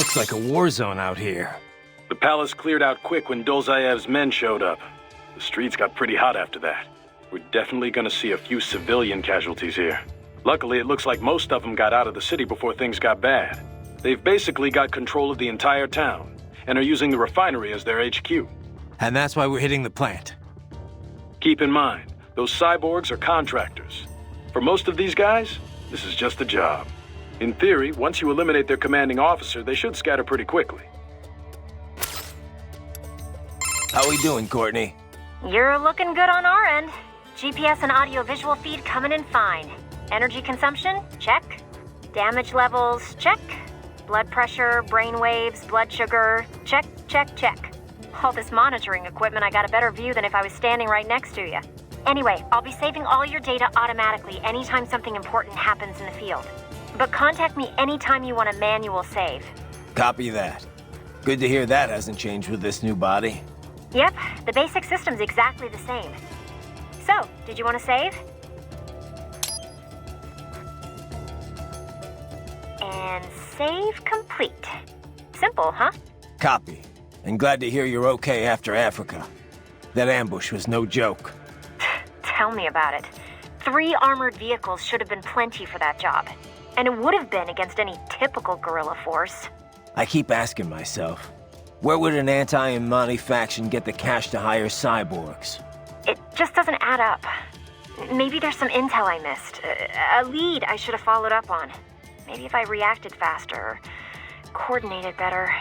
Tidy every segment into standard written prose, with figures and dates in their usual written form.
Looks like a war zone out here. The palace cleared out quick when Dolzayev's men showed up. The streets got pretty hot after that. We're definitely gonna see a few civilian casualties here. Luckily, it looks like most of them got out of the city before things got bad. They've basically got control of the entire town, and are using the refinery as their HQ. And that's why we're hitting the plant. Keep in mind, those cyborgs are contractors. For most of these guys, this is just a job. In theory, once you eliminate their commanding officer, they should scatter pretty quickly. How we doing, Courtney? You're looking good on our end. GPS and audio-visual feed coming in fine. Energy consumption? Check. Damage levels? Check. Blood pressure, brain waves, blood sugar? Check, check, check. All this monitoring equipment, I got a better view than if I was standing right next to you. Anyway, I'll be saving all your data automatically anytime something important happens in the field. But contact me anytime you want a manual save. Copy that. Good to hear that hasn't changed with this new body. Yep, the basic system's exactly the same. So, did you want to save? And save complete. Simple, huh? Copy. And glad to hear you're okay after Africa. That ambush was no joke. Tell me about it. 3 armored vehicles should have been plenty for that job. And it would have been against any typical guerrilla force. I keep asking myself, where would an anti-Imani faction get the cash to hire cyborgs? It just doesn't add up. Maybe there's some intel I missed. A lead I should have followed up on. Maybe if I reacted faster, or coordinated better.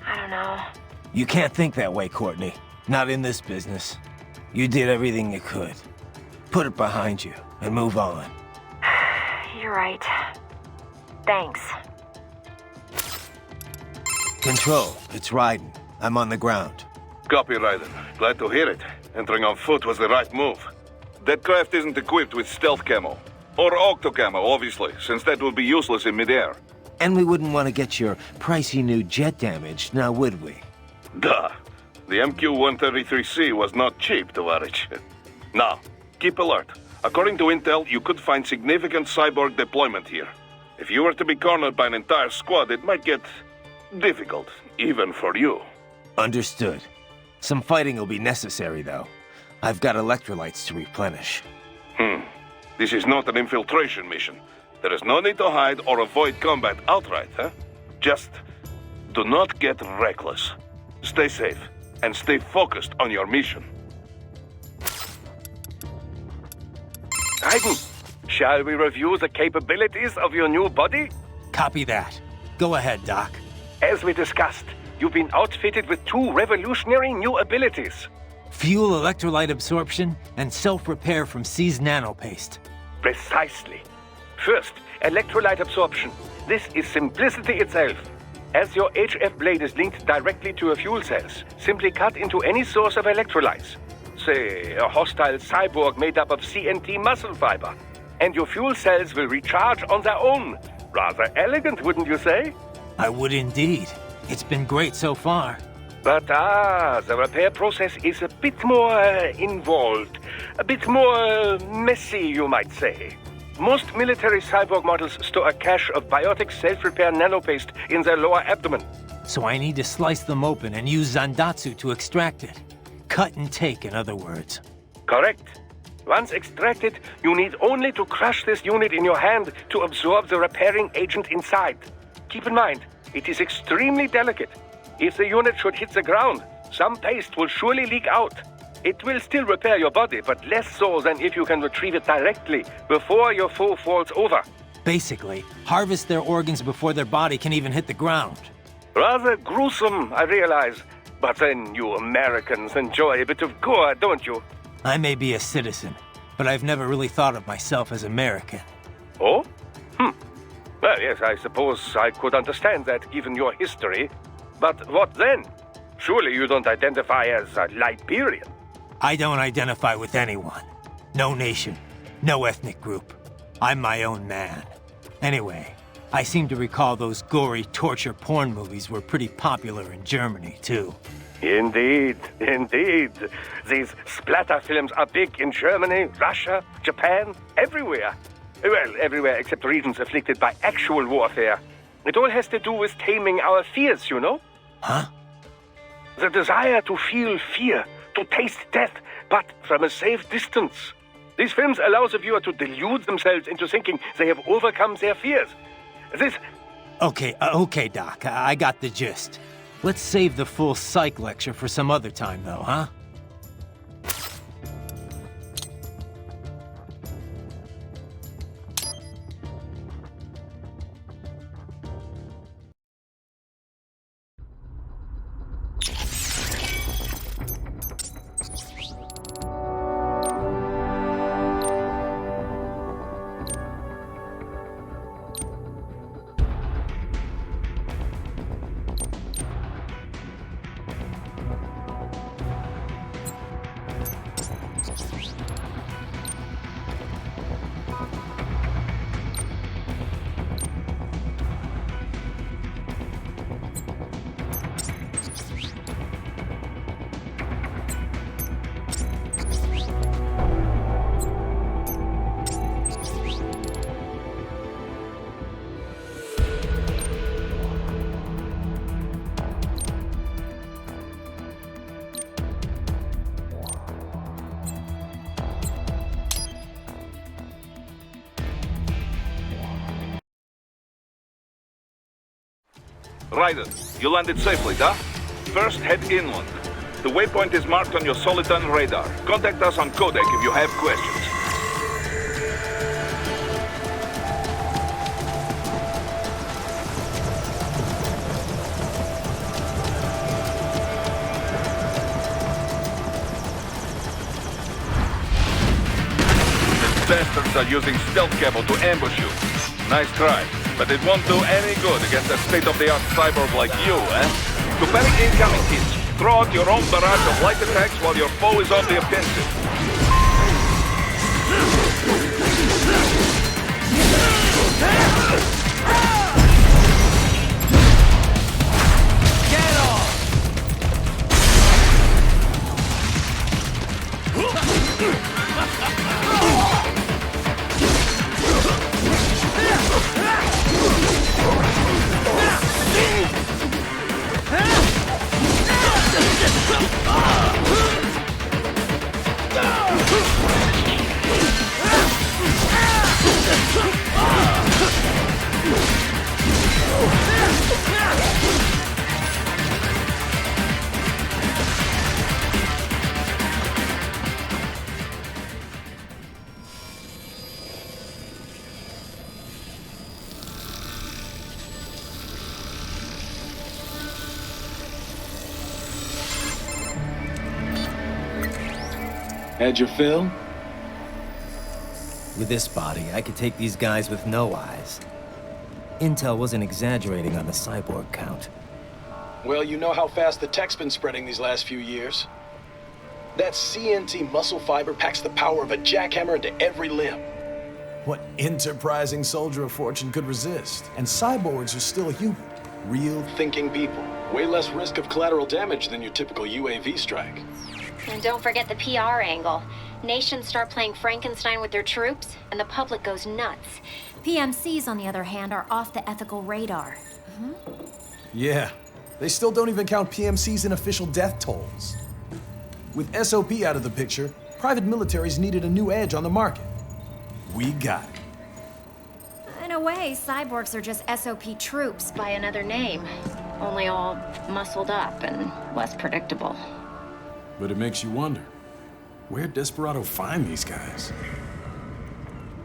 I don't know. You can't think that way, Courtney. Not in this business. You did everything you could. Put it behind you and move on. You're right. Thanks. Control, it's Raiden. I'm on the ground. Copy, Raiden. Glad to hear it. Entering on foot was the right move. That craft isn't equipped with stealth camo. Or octo camo, obviously, since that would be useless in midair. And we wouldn't want to get your pricey new jet damaged, now would we? Duh. The MQ-133C was not cheap, Tovarich. Now, keep alert. According to intel, you could find significant cyborg deployment here. If you were to be cornered by an entire squad, it might get difficult, even for you. Understood. Some fighting will be necessary, though. I've got electrolytes to replenish. This is not an infiltration mission. There is no need to hide or avoid combat outright, huh? Just do not get reckless. Stay safe, and stay focused on your mission. Raiden, shall we review the capabilities of your new body? Copy that. Go ahead, Doc. As we discussed, you've been outfitted with 2 revolutionary new abilities. Fuel electrolyte absorption and self-repair from seized nanopaste. Precisely. First, electrolyte absorption. This is simplicity itself. As your HF blade is linked directly to your fuel cells, simply cut into any source of electrolytes. Say, a hostile cyborg made up of CNT muscle fiber. And your fuel cells will recharge on their own. Rather elegant, wouldn't you say? I would indeed. It's been great so far. But the repair process is a bit more involved. A bit more messy, you might say. Most military cyborg models store a cache of biotic self-repair nanopaste in their lower abdomen. So I need to slice them open and use Zandatsu to extract it. Cut and take, in other words. Correct. Once extracted, you need only to crush this unit in your hand to absorb the repairing agent inside. Keep in mind, it is extremely delicate. If the unit should hit the ground, some paste will surely leak out. It will still repair your body, but less so than if you can retrieve it directly before your foe falls over. Basically, harvest their organs before their body can even hit the ground. Rather gruesome, I realize. But then you Americans enjoy a bit of gore, don't you? I may be a citizen, but I've never really thought of myself as American. Oh? Well, yes, I suppose I could understand that given your history. But what then? Surely you don't identify as a Liberian. I don't identify with anyone. No nation, no ethnic group. I'm my own man. Anyway, I seem to recall those gory torture porn movies were pretty popular in Germany, too. Indeed, indeed. These splatter films are big in Germany, Russia, Japan, everywhere. Well, everywhere except regions afflicted by actual warfare. It all has to do with taming our fears, you know? Huh? The desire to feel fear, to taste death, but from a safe distance. These films allow the viewer to delude themselves into thinking they have overcome their fears. This... Okay, Doc. I got the gist. Let's save the full psych lecture for some other time, though, huh? Ryder, you landed safely, da? First, head inland. The waypoint is marked on your Soliton radar. Contact us on codec if you have questions. These bastards are using stealth cable to ambush you. Nice try, but it won't do any good against a state-of-the-art cyborg like you, eh? To parry incoming hits, throw out your own barrage of light attacks while your foe is on the offensive. Get off! Had your fill? With this body, I could take these guys with no eyes. Intel wasn't exaggerating on the cyborg count. Well, you know how fast the tech's been spreading these last few years. That CNT muscle fiber packs the power of a jackhammer into every limb. What enterprising soldier of fortune could resist? And cyborgs are still human. Real Thinking people. Way less risk of collateral damage than your typical UAV strike. And don't forget the PR angle. Nations start playing Frankenstein with their troops, and the public goes nuts. PMCs, on the other hand, are off the ethical radar. Yeah. They still don't even count PMCs in official death tolls. With SOP out of the picture, private militaries needed a new edge on the market. We got it. In a way, cyborgs are just SOP troops by another name. Only all muscled up and less predictable. But it makes you wonder, where'd Desperado find these guys?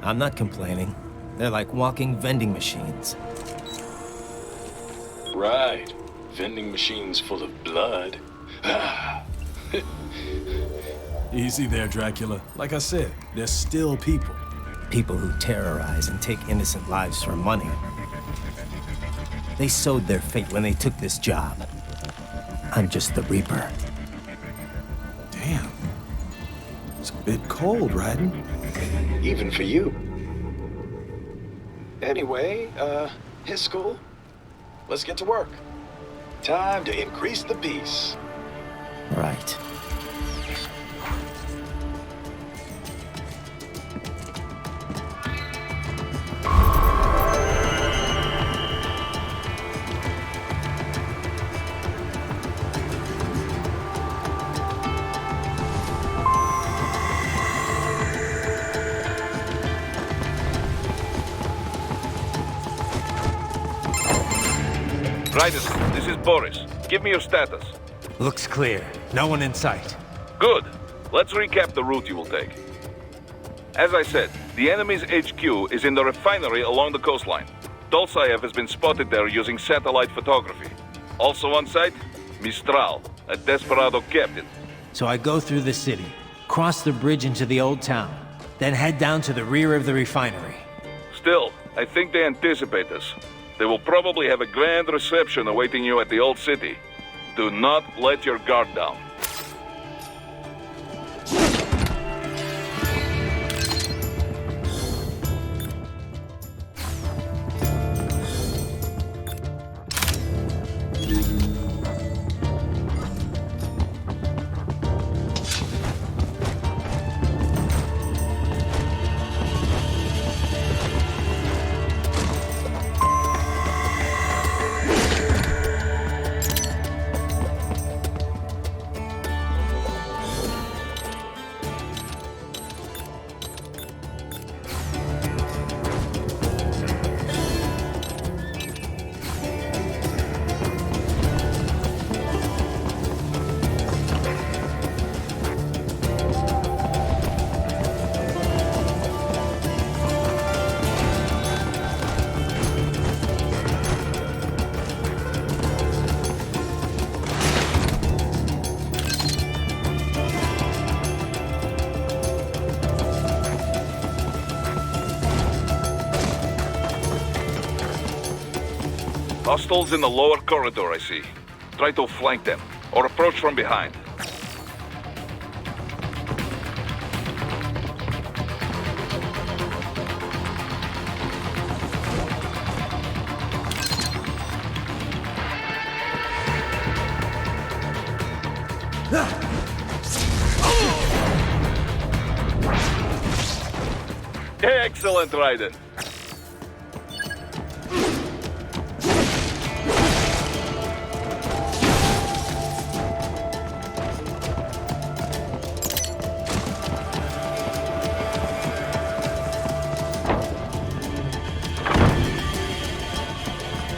I'm not complaining. They're like walking vending machines. Right. Vending machines full of blood. Easy there, Dracula. Like I said, they're still people. People who terrorize and take innocent lives for money. They sowed their fate when they took this job. I'm just the Reaper. Damn. It's a bit cold, Raiden. Even for you. Anyway, his school. Let's get to work. Time to increase the peace. Right. Raiden, this is Boris. Give me your status. Looks clear. No one in sight. Good. Let's recap the route you will take. As I said, the enemy's HQ is in the refinery along the coastline. Dolzaev has been spotted there using satellite photography. Also on site, Mistral, a desperado captain. So I go through the city, cross the bridge into the old town, then head down to the rear of the refinery. Still, I think they anticipate us. They will probably have a grand reception awaiting you at the old city. Do not let your guard down. Hostiles in the lower corridor, I see. Try to flank them, or approach from behind. Excellent, Raiden.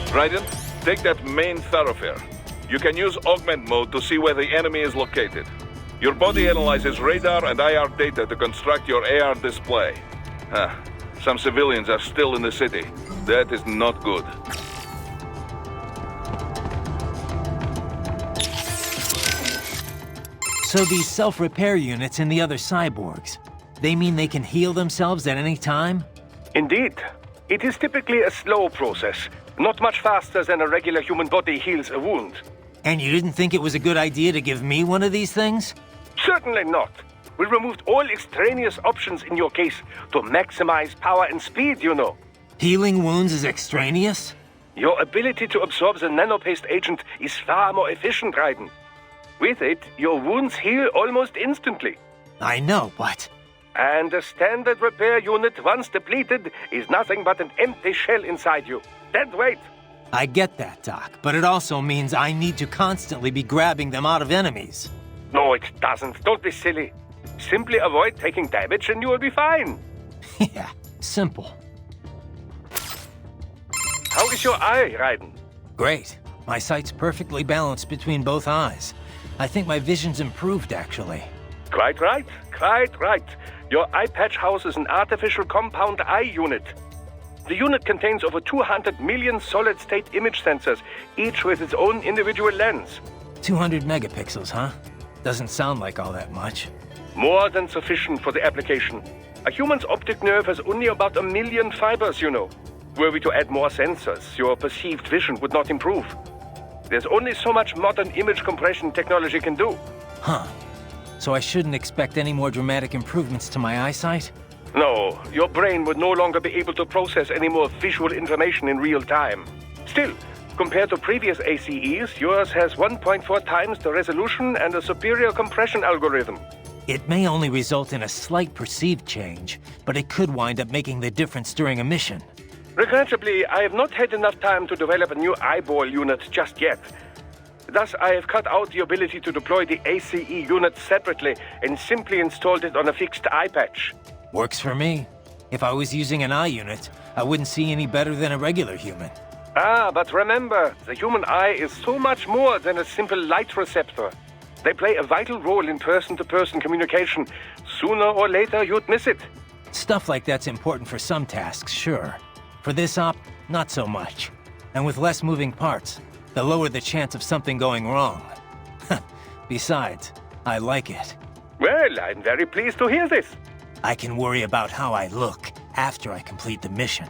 Raiden, take that main thoroughfare. You can use augment mode to see where the enemy is located. Your body analyzes radar and IR data to construct your AR display. Some civilians are still in the city. That is not good. So these self-repair units in the other cyborgs, they mean they can heal themselves at any time? Indeed. It is typically a slow process, not much faster than a regular human body heals a wound. And you didn't think it was a good idea to give me one of these things? Certainly not. We removed all extraneous options in your case to maximize power and speed, you know. Healing wounds is extraneous? Your ability to absorb the nanopaste agent is far more efficient, Raiden. With it, your wounds heal almost instantly. I know, but... And a standard repair unit, once depleted, is nothing but an empty shell inside you. Dead weight. I get that, Doc, but it also means I need to constantly be grabbing them out of enemies. No, it doesn't. Don't be silly. Simply avoid taking damage and you will be fine. Yeah, simple. How is your eye, Raiden? Great. My sight's perfectly balanced between both eyes. I think my vision's improved, actually. Quite right. Quite right. Your eye patch houses an artificial compound eye unit. The unit contains over 200 million solid-state image sensors, each with its own individual lens. 200 megapixels, huh? Doesn't sound like all that much. More than sufficient for the application. A human's optic nerve has only about 1 million fibers, you know. Were we to add more sensors, your perceived vision would not improve. There's only so much modern image compression technology can do. Huh. So I shouldn't expect any more dramatic improvements to my eyesight? No, your brain would no longer be able to process any more visual information in real time. Still, compared to previous ACEs, yours has 1.4 times the resolution and a superior compression algorithm. It may only result in a slight perceived change, but it could wind up making the difference during a mission. Regrettably, I have not had enough time to develop a new eyeball unit just yet. Thus, I have cut out the ability to deploy the ACE unit separately and simply installed it on a fixed eye patch. Works for me. If I was using an eye unit, I wouldn't see any better than a regular human. Ah, but remember, the human eye is so much more than a simple light receptor. They play a vital role in person-to-person communication. Sooner or later, you'd miss it. Stuff like that's important for some tasks, sure. For this op, not so much. And with less moving parts, the lower the chance of something going wrong. Besides, I like it. Well, I'm very pleased to hear this. I can worry about how I look after I complete the mission.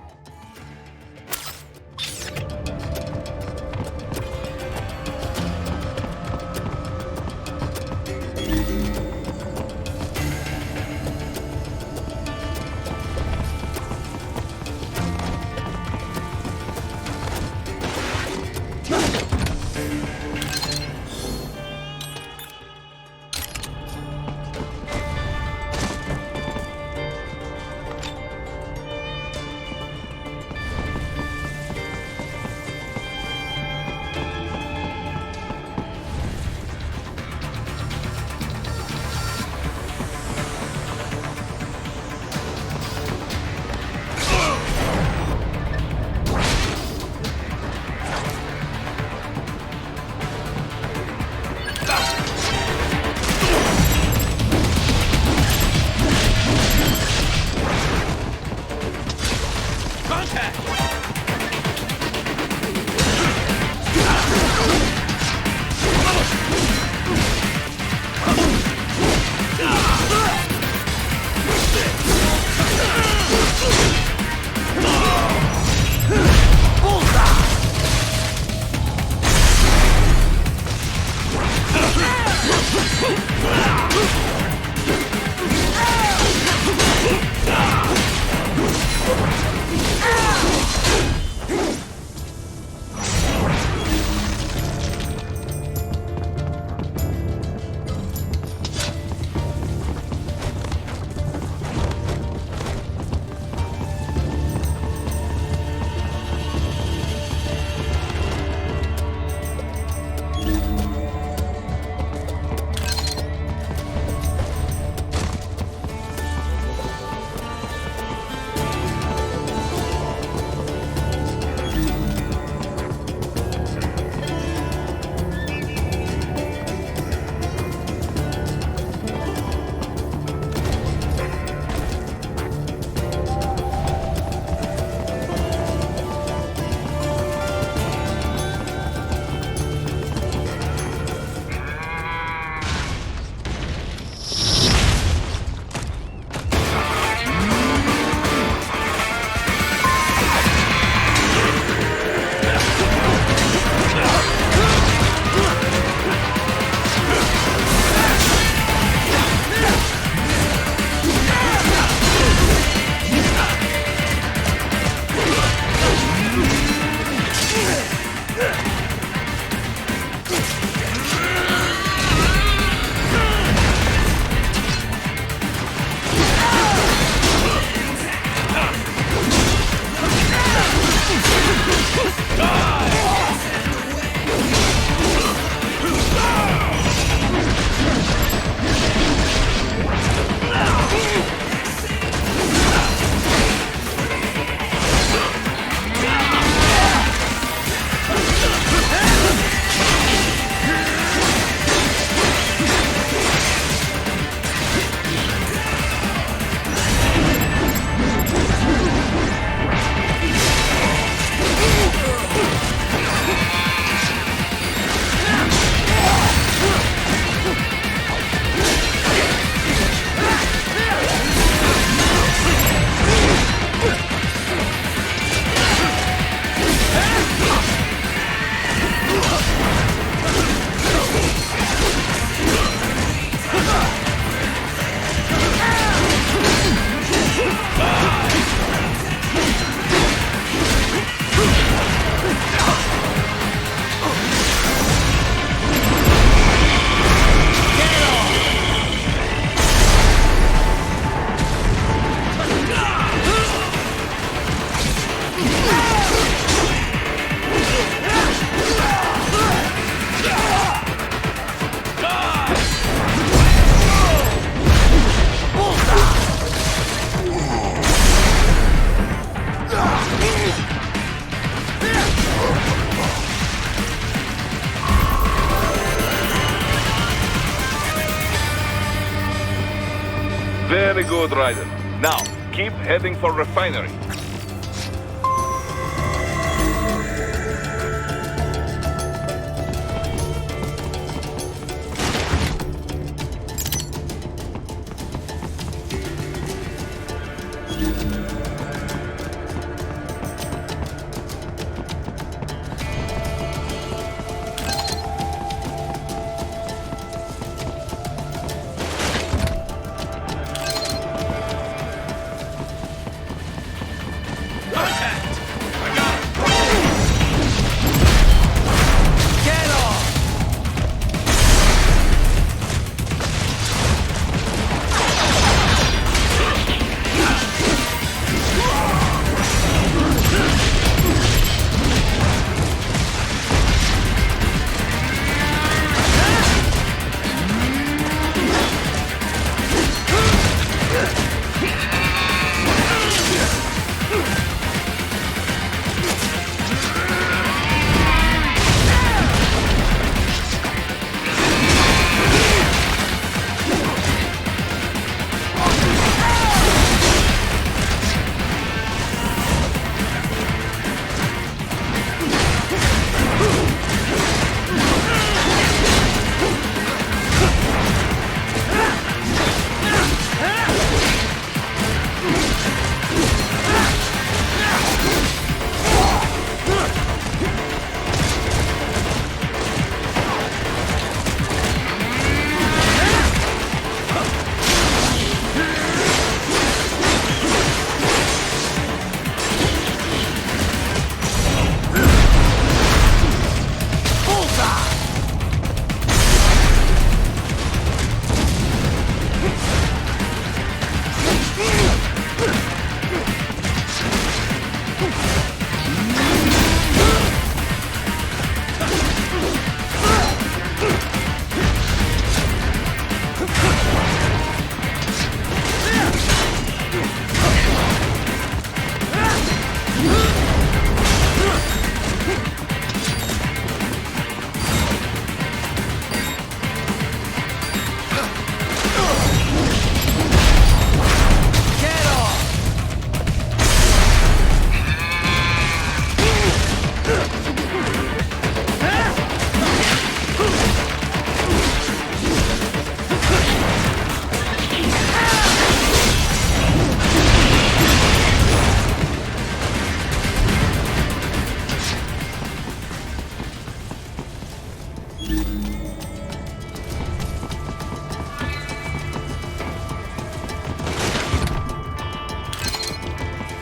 good, Raiden. Now, keep heading for refinery.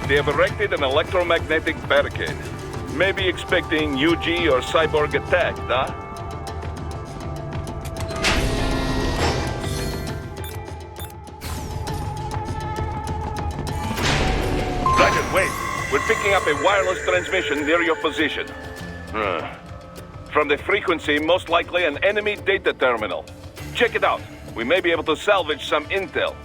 They have erected an electromagnetic barricade. Maybe expecting UG or cyborg attack, huh? Raiden, wait! We're picking up a wireless transmission near your position. From the frequency, most likely an enemy data terminal. Check it out. We may be able to salvage some intel.